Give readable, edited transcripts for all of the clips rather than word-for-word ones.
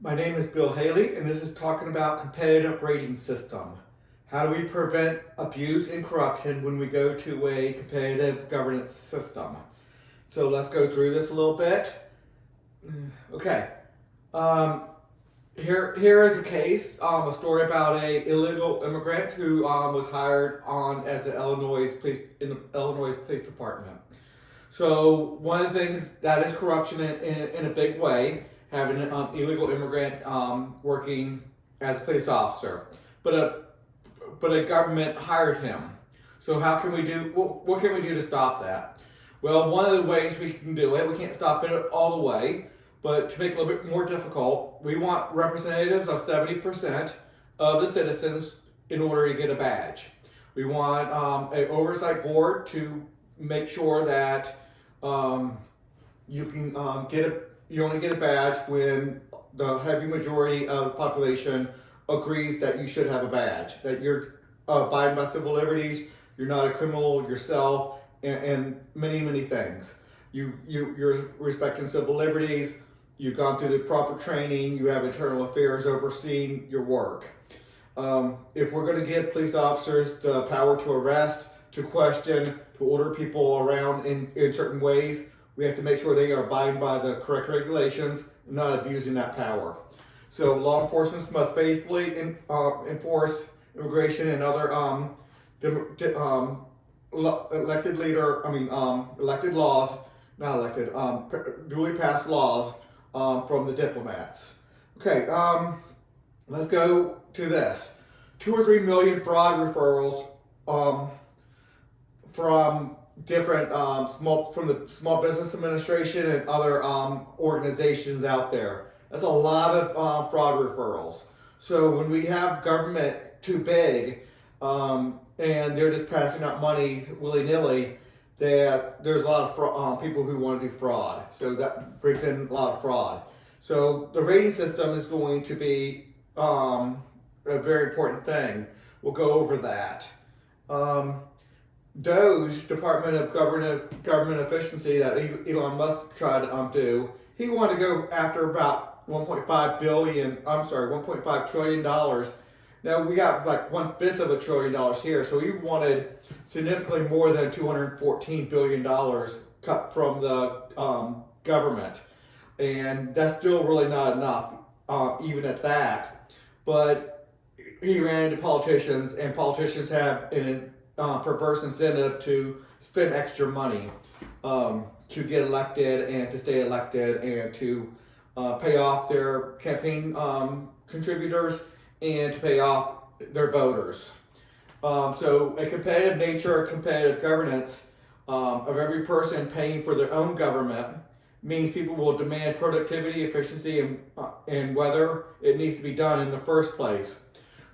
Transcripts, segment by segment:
My name is Bill Haley, and this is talking about competitive rating system. How do we prevent abuse and corruption when we go to a competitive governance system? So let's go through this a little bit. Okay. Um, here is a case, a story about a illegal immigrant who was hired on as an Illinois police in the Illinois Police Department. So one of the things that is corruption in a big way, having an illegal immigrant working as a police officer, but a government hired him. So how can we do? What can we do to stop that? Well, one of the ways we can do it, we can't stop it all the way, but to make it a little bit more difficult, we want representatives of 70% of the citizens in order to get a badge. We want an oversight board to make sure that you can get a you only get a badge when the heavy majority of the population agrees that you should have a badge, that you're abiding by civil liberties, you're not a criminal yourself, and many things. You're respecting civil liberties, you've gone through the proper training, you have internal affairs overseeing your work. If we're going to give police officers the power to arrest, to question, to order people around in certain ways, we have to make sure they are abiding by the correct regulations and not abusing that power. So law enforcement must faithfully enforce immigration and other elected laws, not elected, duly passed laws from the diplomats. Okay, let's go to this. 2 or 3 million fraud referrals from different from the Small Business Administration and other organizations out there. That's a lot of fraud referrals. So when we have government too big and they're just passing out money willy nilly, that there's a lot of people who want to do fraud. So that brings in a lot of fraud. So the rating system is going to be a very important thing. We'll go over that. DOGE, Department of Government Efficiency, that Elon Musk tried to do, he wanted to go after about 1.5 trillion dollars. Now we got like 1/5 of $1 trillion here, so he wanted significantly more than $214 billion cut from the government, and that's still really not enough, even at that. But he ran into politicians, and politicians have an perverse incentive to spend extra money to get elected and to stay elected and to pay off their campaign contributors and to pay off their voters. So a competitive nature, competitive governance of every person paying for their own government means people will demand productivity, efficiency, and whether it needs to be done in the first place.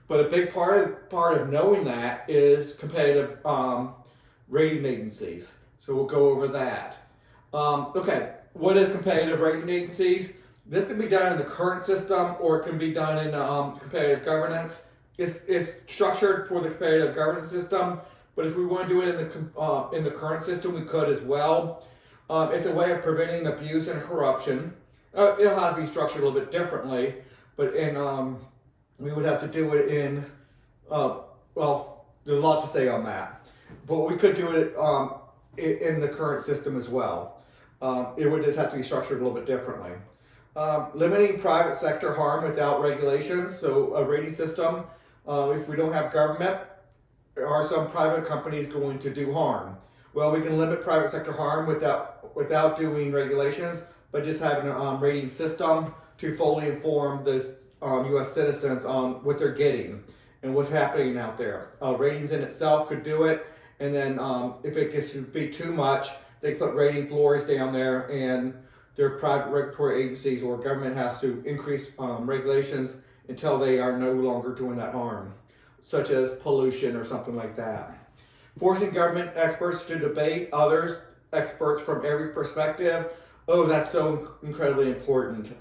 But a big part of knowing that is competitive rating agencies. So we'll go over that. Okay, what is competitive rating agencies? This can be done in the current system, or it can be done in competitive governance. It's structured for the competitive governance system, but if we want to do it in the current system, we could as well. It's a way of preventing abuse and corruption. It'll have to be structured a little bit differently, but we would have to do it in, well, there's a lot to say on that. But we could do it in the current system as well. It would just have to be structured a little bit differently. Limiting private sector harm without regulations. So a rating system, if we don't have government, are some private companies going to do harm? Well, we can limit private sector harm without doing regulations, but just having a rating system to fully inform the U.S. citizens on what they're getting and what's happening out there. Ratings in itself could do it, and then if it gets to be too much, they put rating floors down there, and their private regulatory agencies or government has to increase regulations until they are no longer doing that harm, such as pollution or something like that. Forcing government experts to debate others, experts from every perspective. Oh, that's so incredibly important.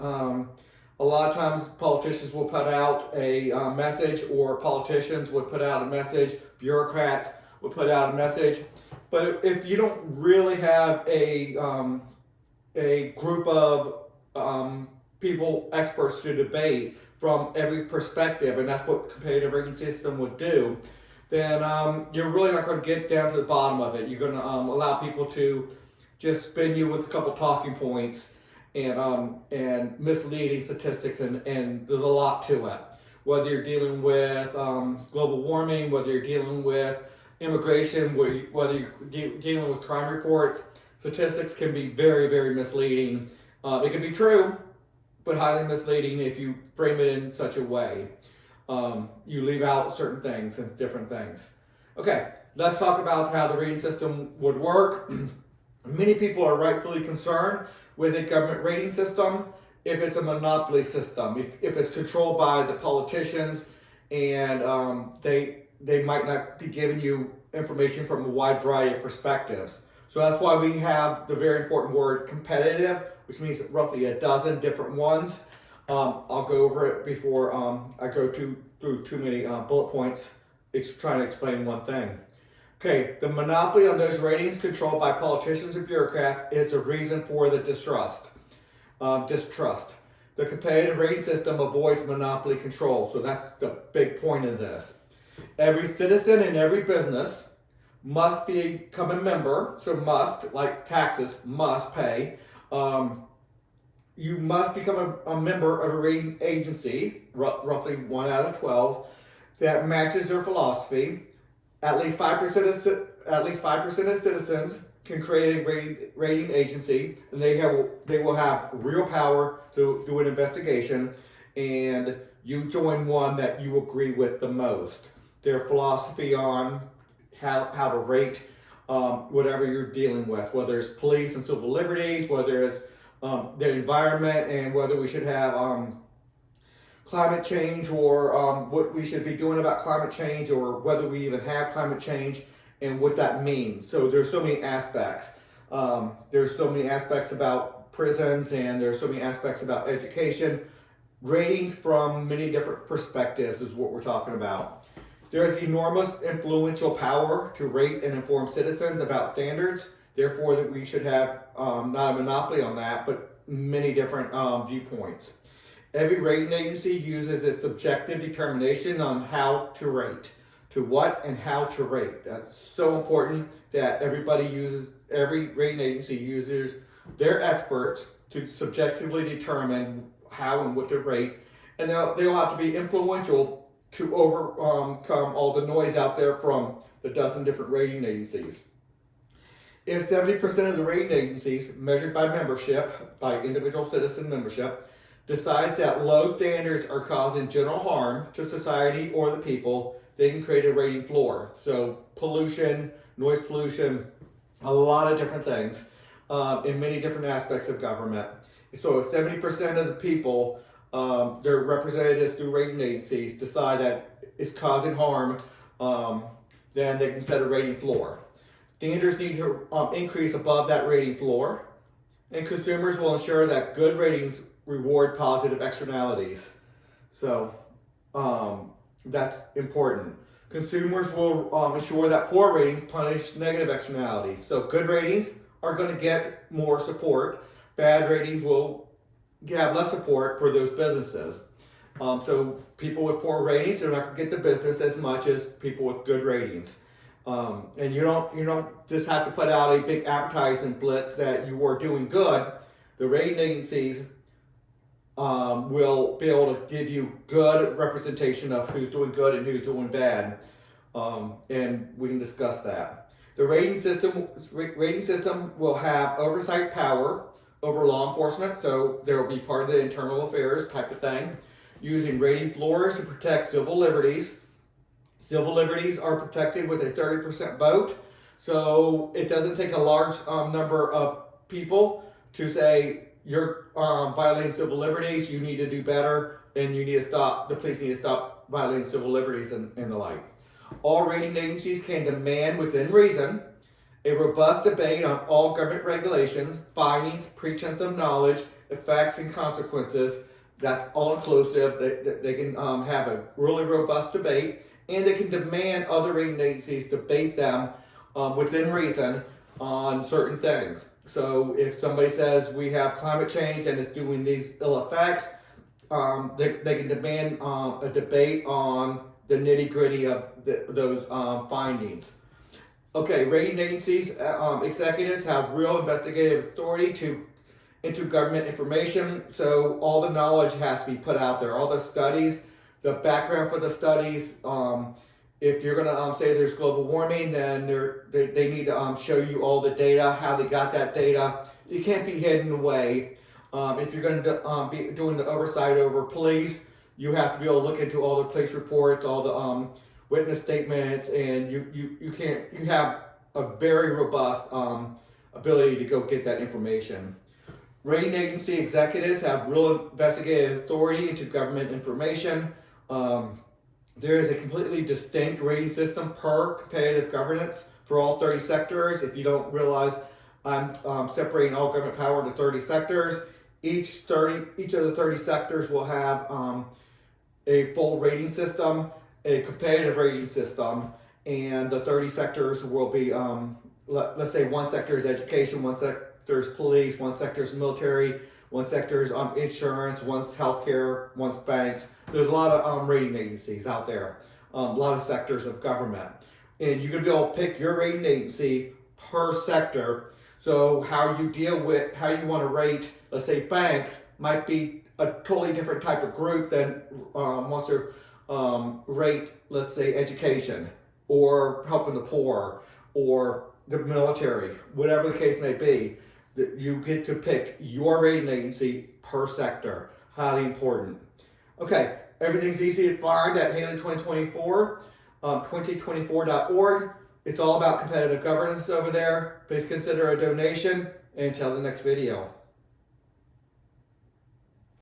A lot of times politicians will put out a message, or politicians would put out a message, bureaucrats would put out a message. But if you don't really have a group of experts to debate from every perspective, and that's what competitive rating system would do, then you're really not going to get down to the bottom of it. You're going to allow people to just spin you with a couple talking points and misleading statistics, and there's a lot to it. Whether you're dealing with global warming, whether you're dealing with immigration, whether you're dealing with crime reports, statistics can be very, very misleading. It can be true, but highly misleading if you frame it in such a way. You leave out certain things and different things. Okay, let's talk about how the rating system would work. Many people are rightfully concerned with a government rating system if it's a monopoly system, if it's controlled by the politicians, and they might not be giving you information from a wide variety of perspectives. So that's why we have the very important word competitive, which means roughly a dozen different ones. I'll go over it before I go through too many bullet points trying to explain one thing. Okay, the monopoly on those ratings controlled by politicians and bureaucrats is a reason for the distrust. The competitive rating system avoids monopoly control, so that's the big point of this. Every citizen in every business must become a member, so must, like taxes, must pay. You must become a member of a rating agency, roughly 1 out of 12, that matches their philosophy. At least 5% of citizens can create a rating agency, and they will have real power to do an investigation, and you join one that you agree with the most. Their philosophy on how to rate whatever you're dealing with, whether it's police and civil liberties, whether it's the environment, and whether we should have climate change, or what we should be doing about climate change, or whether we even have climate change and what that means. So there's so many aspects. There's so many aspects about prisons, and there's so many aspects about education. Ratings from many different perspectives is what we're talking about. There's enormous influential power to rate and inform citizens about standards. Therefore, that we should have not a monopoly on that, but many different viewpoints. Every rating agency uses its subjective determination on how to rate, to what and how to rate. That's so important that every rating agency uses their experts to subjectively determine how and what to rate, and they'll have to be influential to overcome all the noise out there from the dozen different rating agencies. If 70% of the rating agencies, measured by membership, by individual citizen membership, decides that low standards are causing general harm to society or the people, they can create a rating floor. So pollution, noise pollution, a lot of different things in many different aspects of government. So if 70% of the people, their representatives through rating agencies, decide that it's causing harm, then they can set a rating floor. Standards need to increase above that rating floor, and consumers will ensure that good ratings reward positive externalities. So that's important. Consumers will ensure that poor ratings punish negative externalities. So good ratings are going to get more support. Bad ratings will have less support for those businesses. So people with poor ratings are not going to get the business as much as people with good ratings. And you don't just have to put out a big advertisement blitz that you are doing good. The rating agencies will be able to give you good representation of who's doing good and who's doing bad, and we can discuss that. The rating system will have oversight power over law enforcement, so there will be part of the internal affairs type of thing, using rating floors to protect civil liberties. Civil liberties are protected with a 30% vote, so it doesn't take a large number of people to say you're violating civil liberties, you need to do better, and the police need to stop violating civil liberties and the like. All rating agencies can demand within reason a robust debate on all government regulations, findings, pretense of knowledge, effects, and consequences. That's all inclusive. They can have a really robust debate, and they can demand other rating agencies debate them within reason on certain things. So if somebody says we have climate change and it's doing these ill effects, they can demand a debate on the nitty gritty of those findings. Okay, rating agencies, executives have real investigative authority into government information, so all the knowledge has to be put out there, all the studies, the background for the studies. If you're going to say there's global warming, then they need to show you all the data, how they got that data. It can't be hidden away. If you're going to be doing the oversight over police, you have to be able to look into all the police reports, all the witness statements, and you have a very robust ability to go get that information. Rating agency executives have real investigative authority into government information. There is a completely distinct rating system per competitive governance for all 30 sectors. If you don't realize, I'm separating all government power into 30 sectors. Each of the 30 sectors will have a full rating system, a competitive rating system, and the 30 sectors will be, let's say one sector is education, one sector is police, one sector is military, one sector is insurance, one's healthcare, one's banks. There's a lot of rating agencies out there, a lot of sectors of government. And you're going to be able to pick your rating agency per sector. So how you deal with, how you want to rate, let's say banks, might be a totally different type of group than wants to rate, let's say, education or helping the poor or the military, whatever the case may be. You get to pick your rating agency per sector. Highly important. Okay, everything's easy to find at Haley 2024, 2024.org. It's all about competitive governance over there. Please consider a donation, and until the next video.